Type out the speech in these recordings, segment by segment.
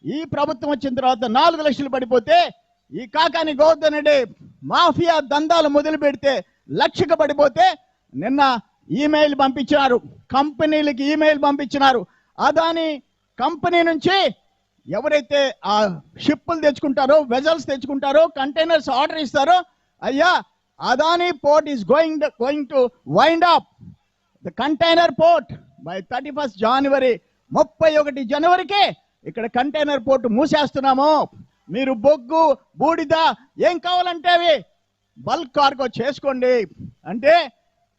ఈ ప్రభుత్వం వచ్చిన తర్వాత 4 లక్షలు పడిపోతే ఈ కాకాని గోవర్ధన్ రెడ్డి మాఫియా దందాలు మొదలు పెడితే లక్షకు పడిపోతే నిన్న ఈమెయిల్ పంపించినారు, కంపెనీలకి ఈమెయిల్ పంపించినారు. అదాని కంపెనీ నుంచి ఎవరైతే ఆ షిప్పులు తెచ్చుకుంటారో, వెజల్స్ తెచ్చుకుంటారో, కంటైనర్స్ ఆర్డర్ ఇస్తారో, అయ్యా Adani port is going to wind up the container port by 31st January 31 జనవరికి ఇక్కడ కంటైనర్ పోర్ట్ మూసేస్తున్నాము. మీరు బొగ్గు బూడిద ఏం కావాలంటే అవి బల్క్ కార్గో చేసుకోండి అంటే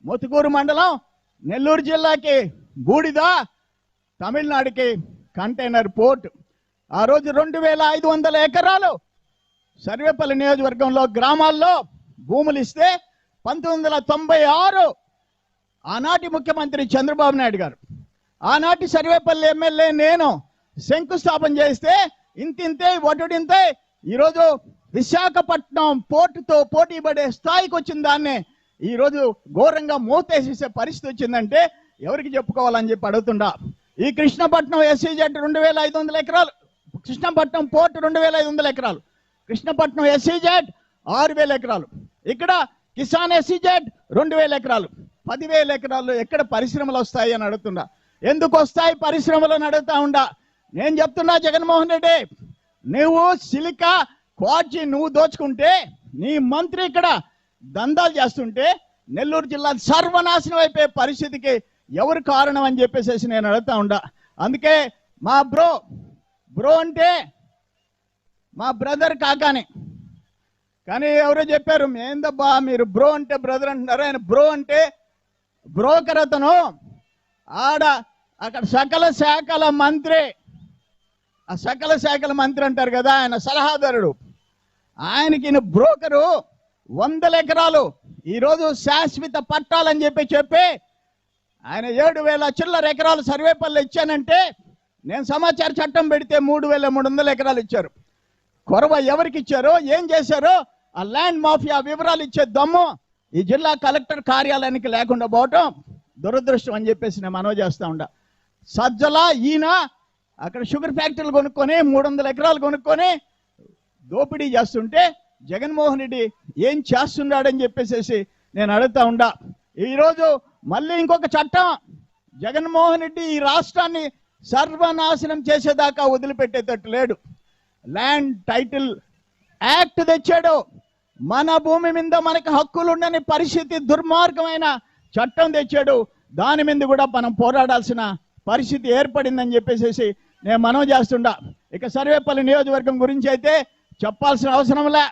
ముతుకూరు మండలం నెల్లూరు జిల్లాకి బూడిద, తమిళనాడుకి కంటైనర్ పోర్ట్. ఆ రోజు 2500 ఎకరాలు సర్వేపల్లి నియోజకవర్గంలో గ్రామాల్లో భూములు ఇస్తే 1996 ఆనాటి ముఖ్యమంత్రి చంద్రబాబు నాయుడు గారు, ఆనాటి సర్వేపల్లి ఎమ్మెల్యే నేను శంకుస్థాపన చేస్తే ఇంతింతే ఒటుడింతే ఈరోజు విశాఖపట్నం పోర్టుతో పోటీ పడే స్థాయికి వచ్చిన దాన్నే ఈరోజు ఘోరంగా మూతేసేసే పరిస్థితి వచ్చిందంటే ఎవరికి చెప్పుకోవాలని చెప్పి అడుగుతుండా. ఈ కృష్ణపట్నం SEZ 2500 ఎకరాలు, కృష్ణపట్నం పోర్టు 2500 ఎకరాలు, కృష్ణపట్నం SEZ 6000 ఎకరాలు, ఇక్కడ కిసాన్ SEZ 2000 ఎకరాలు, 10,000 ఎకరాలు ఎక్కడ పరిశ్రమలు వస్తాయి అని అడుగుతుండా. ఎందుకు వస్తాయి పరిశ్రమలు అని అడుగుతా ఉండా. నేను చెప్తున్నా జగన్మోహన్ రెడ్డి, నువ్వు సిలికా క్వార్జీ నువ్వు దోచుకుంటే, నీ మంత్రి ఇక్కడ దందాలు చేస్తుంటే నెల్లూరు జిల్లా సర్వనాశనం అయిపోయే పరిస్థితికి ఎవరు కారణం అని చెప్పేసి నేను అడుగుతా ఉండా. అందుకే మా బ్రో అంటే మా బ్రదర్ కాకాని, కానీ ఎవరో చెప్పారు ఏందబ్బా మీరు బ్రో అంటే బ్రదర్ అంటున్నారు. ఆయన బ్రో అంటే బ్రోకర్, అతను అక్కడ సకల శాఖల మంత్రి, ఆ సకల శాఖల మంత్రి అంటారు కదా, ఆయన సలహాదారుడు. ఆయనకి బ్రోకరు 100 ఎకరాలు ఈరోజు శాశ్వత పట్టాలని చెప్పి ఆయన 7,000 చిల్లర ఎకరాలు సర్వేపల్లి ఇచ్చానంటే, నేను సమాచార చట్టం పెడితే 3,300 ఎకరాలు ఇచ్చారు. కొరవ ఎవరికి ఇచ్చారో ఏం చేశారో ఆ ల్యాండ్ మాఫియా వివరాలు ఇచ్చే దమ్ము ఈ జిల్లా కలెక్టర్ కార్యాలయానికి లేకుండా పోవటం దురదృష్టం అని చెప్పేసి నేను మనవి చేస్తా ఉండా. సజ్జల ఈయన అక్కడ షుగర్ ఫ్యాక్టరీలు కొనుక్కొని 300 ఎకరాలు కొనుక్కొని దోపిడీ చేస్తుంటే జగన్మోహన్ రెడ్డి ఏం చేస్తున్నాడని చెప్పేసి నేను అడుగుతా ఉండా. ఈరోజు మళ్ళీ ఇంకొక చట్టం, జగన్మోహన్ రెడ్డి ఈ రాష్ట్రాన్ని సర్వనాశనం చేసేదాకా వదిలిపెట్టేటట్టు లేడు. ల్యాండ్ టైటిల్ యాక్ట్ తెచ్చాడు. మన భూమి మీద మనకు హక్కులు ఉండని పరిస్థితి, దుర్మార్గమైన చట్టం తెచ్చాడు. దాని మీద కూడా మనం పోరాడాల్సిన పరిస్థితి ఏర్పడిందని చెప్పేసి నేను మనవి చేస్తుండా. ఇక సర్వేపల్లి నియోజకవర్గం గురించి అయితే చెప్పాల్సిన అవసరంలే.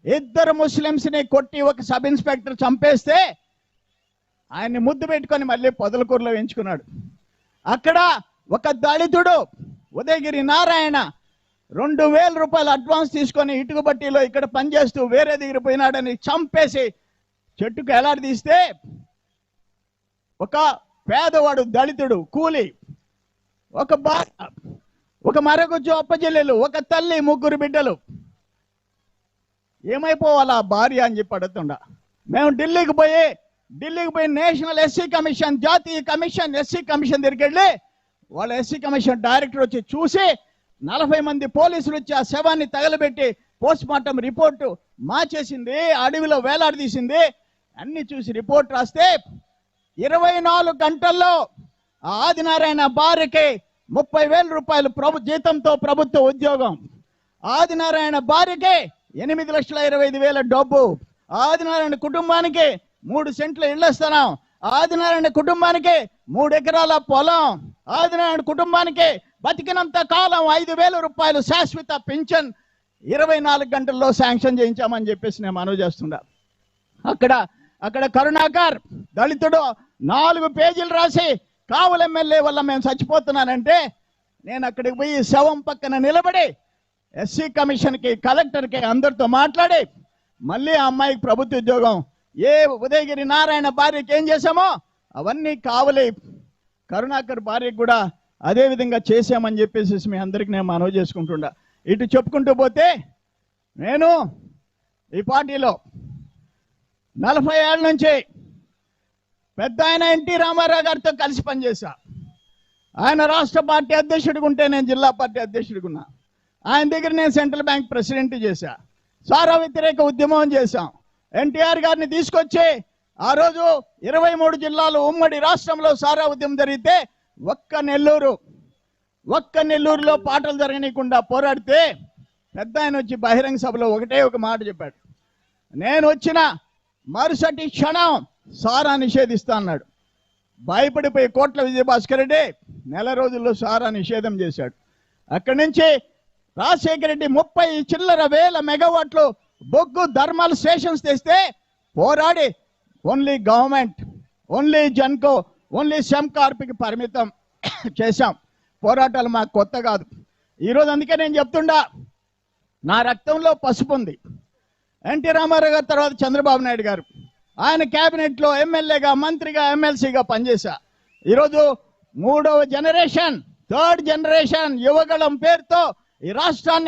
2 ముస్లింస్ని కొట్టి ఒక సబ్ ఇన్స్పెక్టర్ చంపేస్తే ఆయన్ని ముద్దు పెట్టుకొని మళ్ళీ పొదలకూరులో ఎంచుకున్నాడు. అక్కడ ఒక దళితుడు ఉదయగిరి నారాయణ 2,000 రూపాయలు అడ్వాన్స్ తీసుకొని ఇటుక బట్టీలో ఇక్కడ పనిచేస్తూ వేరే దగ్గర పోయినాడని చంపేసి చెట్టుకు ఎలాడదీస్తే, ఒక పేదవాడు దళితుడు కూలి, ఒక మరొక అప్పచెల్లెలు, ఒక తల్లి, 3 బిడ్డలు, ఏమైపోవాలా భార్య అని చెప్పి అడుగుతుండా. మేము ఢిల్లీకి పోయి నేషనల్ ఎస్సీ కమిషన్, జాతీయ కమిషన్, ఎస్సీ కమిషన్ దగ్గరికి వెళ్ళి వాళ్ళ ఎస్సీ కమిషన్ డైరెక్టర్ వచ్చి చూసి 40 మంది పోలీసులు వచ్చి ఆ శవాన్ని తగలబెట్టి పోస్ట్ మార్టం రిపోర్టు మార్చేసింది, అడవిలో వేలాడదీసింది. అన్ని చూసి రిపోర్ట్ రాస్తే 24 గంటల్లో ఆ ఆదినారాయణ భార్యకి 30,000 రూపాయలు జీతంతో ప్రభుత్వ ఉద్యోగం, ఆదినారాయణ భార్యకి 8,25,000 డబ్బు, ఆదినారాయణ కుటుంబానికి 3 సెంట్ల ఇళ్ల స్థలం, ఆదినారాయణ కుటుంబానికి 3 ఎకరాల పొలం, ఆదినారాయణ కుటుంబానికి బతికినంత కాలం 5,000 రూపాయలు శాశ్వత పింఛన్ 24 గంటల్లో శాంక్షన్ చేయించామని చెప్పేసి నేను మనవి చేస్తున్నా. అక్కడ కరుణాకర్ దళితుడు 4 పేజీలు రాసి కావలి ఎమ్మెల్యే వల్ల మేము చచ్చిపోతున్నానంటే, నేను అక్కడికి పోయి శవం పక్కన నిలబడి ఎస్సీ కమిషన్కి, కలెక్టర్కి అందరితో మాట్లాడి మళ్ళీ ఆ అమ్మాయికి ప్రభుత్వ ఉద్యోగం, ఏ ఉదయగిరి నారాయణ భార్యకి ఏం చేశామో అవన్నీ కావలి కరుణాకర్ భార్యకు కూడా అదే విధంగా చేశామని చెప్పేసి మీ అందరికీ నేను మనవి చేసుకుంటుండా. ఇటు చెప్పుకుంటూ పోతే నేను ఈ పార్టీలో 40 ఏళ్ళ నుంచి పెద్ద ఆయన ఎన్టీ రామారావు గారితో కలిసి పనిచేశా. ఆయన రాష్ట్ర పార్టీ అధ్యక్షుడిగా ఉంటే నేను జిల్లా పార్టీ అధ్యక్షుడిగా ఉన్నా. ఆయన దగ్గర నేను సెంట్రల్ బ్యాంక్ ప్రెసిడెంట్ చేశా. సారా వ్యతిరేక ఉద్యమం చేశాం. ఎన్టీఆర్ గారిని తీసుకొచ్చి ఆ రోజు 23 జిల్లాలు ఉమ్మడి రాష్ట్రంలో సారా ఉద్యమం జరిగితే ఒక్క నెల్లూరులో పాటలు జరగనీయకుండా పోరాడితే పెద్ద ఆయన వచ్చి బహిరంగ సభలో ఒకటే ఒక మాట చెప్పాడు, నేను వచ్చిన మరుసటి క్షణం సారా నిషేధిస్తా అన్నాడు. భయపడిపోయి కోట్ల విజయభాస్కర్ రెడ్డి నెల రోజుల్లో సారా నిషేధం చేశాడు. అక్కడి నుంచి రాజశేఖర రెడ్డి 30 చిల్లర వేల మెగావాట్లు బొగ్గు థర్మల్ స్టేషన్స్ తెస్తే పోరాడి only government, only Genco, only సెమ్కార్ప్కి పరిమితం చేశాం. పోరాటాలు మాకు కొత్త కాదు. ఈరోజు అందుకే నేను చెప్తుండా, నా రక్తంలో పసుపు ఉంది. ఎన్టీ రామారావు గారి తర్వాత చంద్రబాబు నాయుడు గారు, ఆయన క్యాబినెట్లో ఎమ్మెల్యేగా, మంత్రిగా, ఎమ్మెల్సీగా పనిచేశా. ఈరోజు 3వ జనరేషన్, 3rd జనరేషన్ యువగళం పేరుతో ఈ రాష్ట్రాన్ని